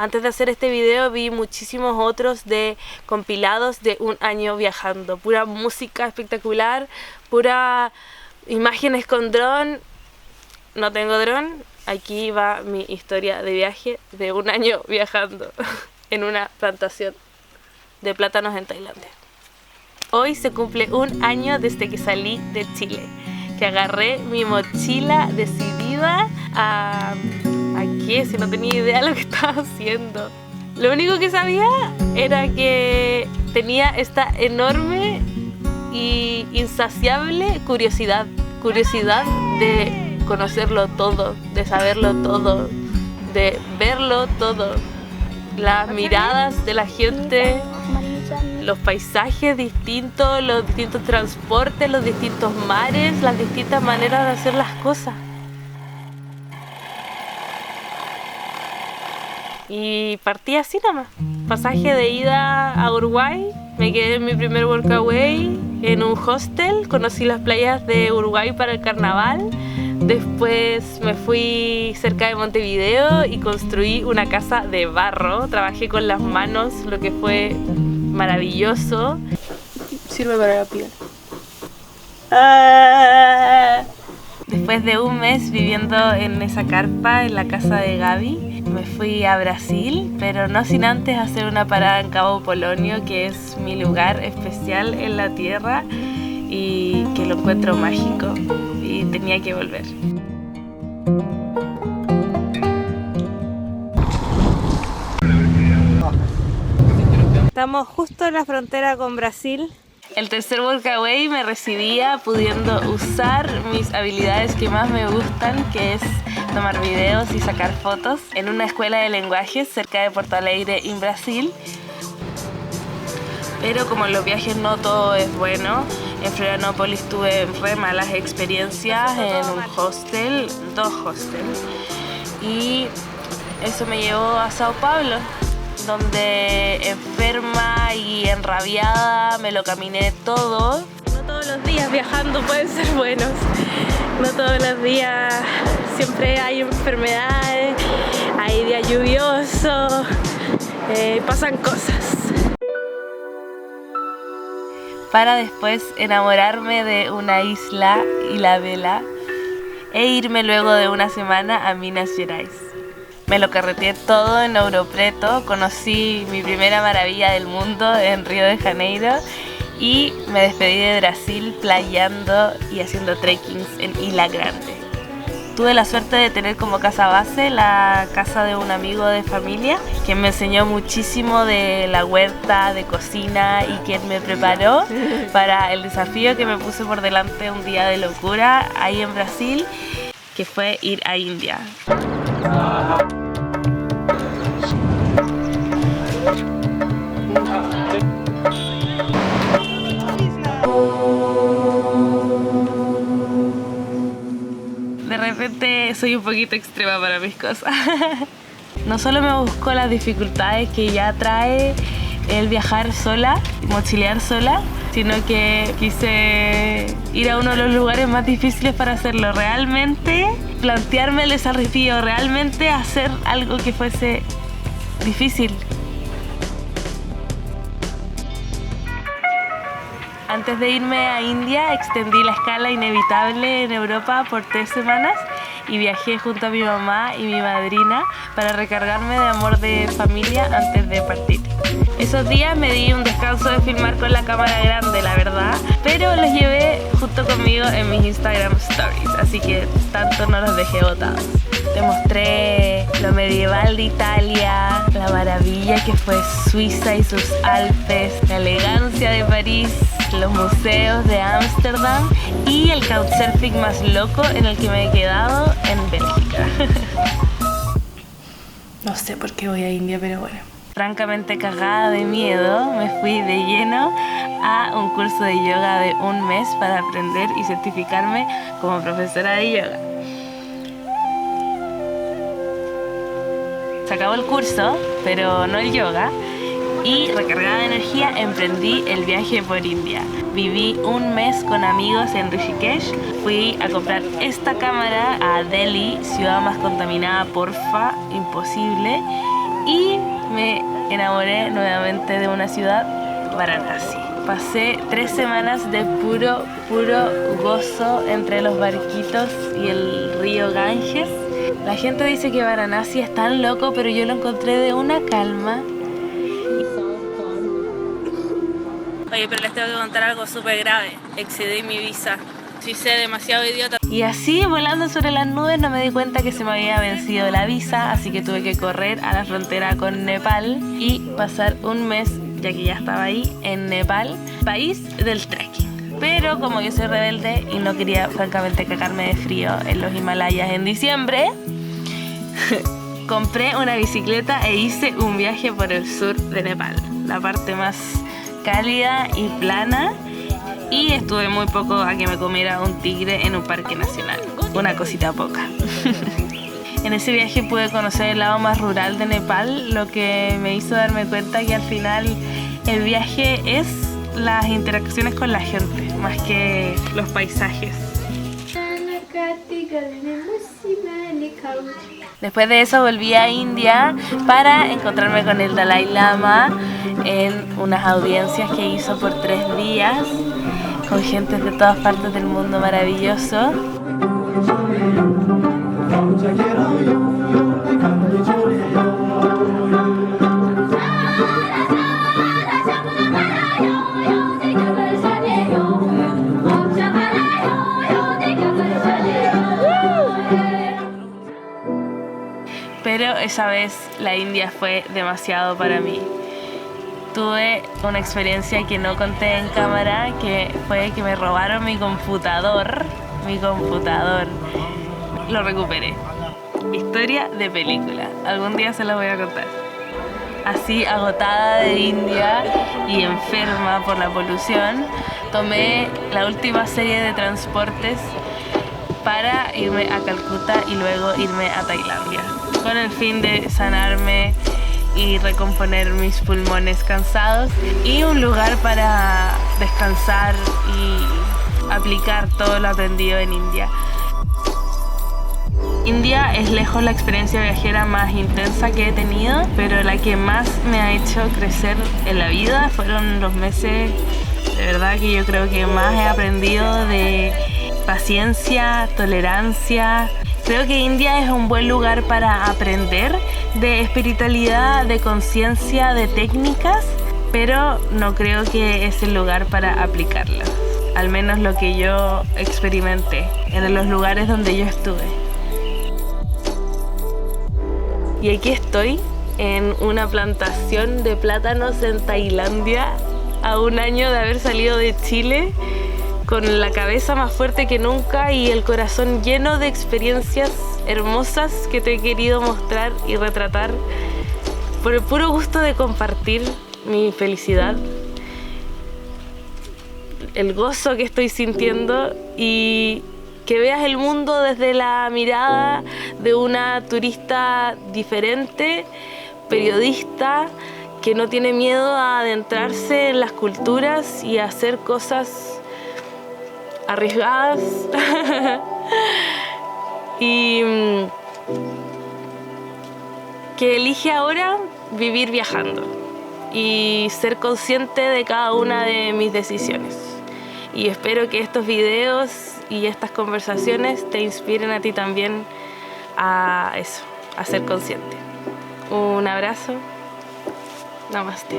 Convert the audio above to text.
Antes de hacer este video vi muchísimos otros de compilados de un año viajando. Pura música espectacular, pura imágenes con dron. No tengo dron. Aquí va mi historia de viaje de un año viajando en una plantación de plátanos en Tailandia. Hoy se cumple un año desde que salí de Chile, que agarré mi mochila decidida a qué, si no tenía idea de lo que estaba haciendo. Lo único que sabía era que tenía esta enorme y insaciable curiosidad de conocerlo todo, de saberlo todo, de verlo todo, las miradas de la gente, los paisajes distintos, los distintos transportes, los distintos mares, las distintas maneras de hacer las cosas. Y partí así nomás. Pasaje de ida a Uruguay, me quedé en mi primer workaway en un hostel, conocí las playas de Uruguay para el carnaval. Después me fui cerca de Montevideo y construí una casa de barro. Trabajé con las manos, lo que fue maravilloso. Sirve para la piel. Después de un mes viviendo en esa carpa, en la casa de Gaby, me fui a Brasil, pero no sin antes hacer una parada en Cabo Polonio, que es mi lugar especial en la tierra y que lo encuentro mágico y tenía que volver. Estamos justo en la frontera con Brasil. El tercer workaway me recibía pudiendo usar mis habilidades que más me gustan, que es tomar videos y sacar fotos, en una escuela de lenguajes cerca de Porto Alegre, en Brasil. Pero como en los viajes no todo es bueno, en Florianópolis tuve re malas experiencias en un hostel, 2 hostels, y eso me llevó a Sao Paulo, donde enferma y enrabiada me lo caminé todo. No todos los días viajando pueden ser buenos, no todos los días siempre hay enfermedades, hay días lluviosos, pasan cosas. Para después enamorarme de una isla y la vela e irme luego de una semana a Minas Gerais. Me lo carreteé todo en Ouro Preto, conocí mi primera maravilla del mundo en Río de Janeiro y me despedí de Brasil playando y haciendo trekkings en Ilha Grande. Tuve la suerte de tener como casa base la casa de un amigo de familia que me enseñó muchísimo de la huerta, de cocina y quien me preparó para el desafío que me puse por delante un día de locura ahí en Brasil, que fue ir a India. De repente soy un poquito extrema para mis cosas. No solo me busco las dificultades que ya trae el viajar sola, mochilear sola, sino que quise ir a uno de los lugares más difíciles para hacerlo. Realmente plantearme el desafío, realmente hacer algo que fuese difícil. Antes de irme a India, extendí la escala inevitable en Europa por 3 semanas y viajé junto a mi mamá y mi madrina para recargarme de amor de familia antes de partir. Esos días me di un descanso de filmar con la cámara grande, la verdad, pero los llevé junto conmigo en mis Instagram Stories, así que tanto no los dejé botados. Te mostré lo medieval de Italia, la maravilla que fue Suiza y sus Alpes, la elegancia de París, los museos de Ámsterdam y el couchsurfing más loco en el que me he quedado en Bélgica. No sé por qué voy a India, pero bueno. Francamente cagada de miedo, me fui de lleno a un curso de yoga de un mes para aprender y certificarme como profesora de yoga. Se acabó el curso, pero no el yoga, y recargada de energía emprendí el viaje por India. Viví un mes con amigos en Rishikesh, fui a comprar esta cámara a Delhi, ciudad más contaminada, porfa, imposible, y enamoré nuevamente de una ciudad, Varanasi. Pasé 3 semanas de puro gozo entre los barquitos y el río Ganges. La gente dice que Varanasi es tan loco, pero yo lo encontré de una calma. Oye, pero les tengo que contar algo súper grave. Excedí mi visa. Sí, sé, demasiado idiota. Y así, volando sobre las nubes, no me di cuenta que se me había vencido la visa, así que tuve que correr a la frontera con Nepal y pasar un mes, ya que ya estaba ahí, en Nepal, país del trekking. Pero como yo soy rebelde y no quería, francamente, cagarme de frío en los Himalayas en diciembre, compré una bicicleta e hice un viaje por el sur de Nepal, la parte más cálida y plana. Y estuve muy poco a que me comiera un tigre en un parque nacional. Una cosita poca. En ese viaje pude conocer el lado más rural de Nepal, lo que me hizo darme cuenta que al final el viaje es las interacciones con la gente, más que los paisajes. Después de eso volví a India para encontrarme con el Dalai Lama en unas audiencias que hizo por 3 días. Con gente de todas partes del mundo, maravilloso. Pero esa vez la India fue demasiado para mí. Tuve una experiencia que no conté en cámara, que fue que me robaron mi computador. Lo recuperé. Historia de película. Algún día se la voy a contar. Así, agotada de India y enferma por la polución, tomé la última serie de transportes para irme a Calcuta y luego irme a Tailandia, con el fin de sanarme y recomponer mis pulmones cansados y un lugar para descansar y aplicar todo lo aprendido en India. India es lejos la experiencia viajera más intensa que he tenido, pero la que más me ha hecho crecer en la vida fueron los meses, de verdad, que yo creo que más he aprendido de paciencia, tolerancia. Creo que India es un buen lugar para aprender de espiritualidad, de conciencia, de técnicas, pero no creo que es el lugar para aplicarlas. Al menos lo que yo experimenté en los lugares donde yo estuve. Y aquí estoy en una plantación de plátanos en Tailandia, a un año de haber salido de Chile, con la cabeza más fuerte que nunca y el corazón lleno de experiencias hermosas que te he querido mostrar y retratar por el puro gusto de compartir mi felicidad, el gozo que estoy sintiendo y que veas el mundo desde la mirada de una turista diferente, periodista, que no tiene miedo a adentrarse en las culturas y a hacer cosas arriesgadas y que elige ahora vivir viajando y ser consciente de cada una de mis decisiones. Y espero que estos videos y estas conversaciones te inspiren a ti también a eso, a ser consciente. Un abrazo. Namaste.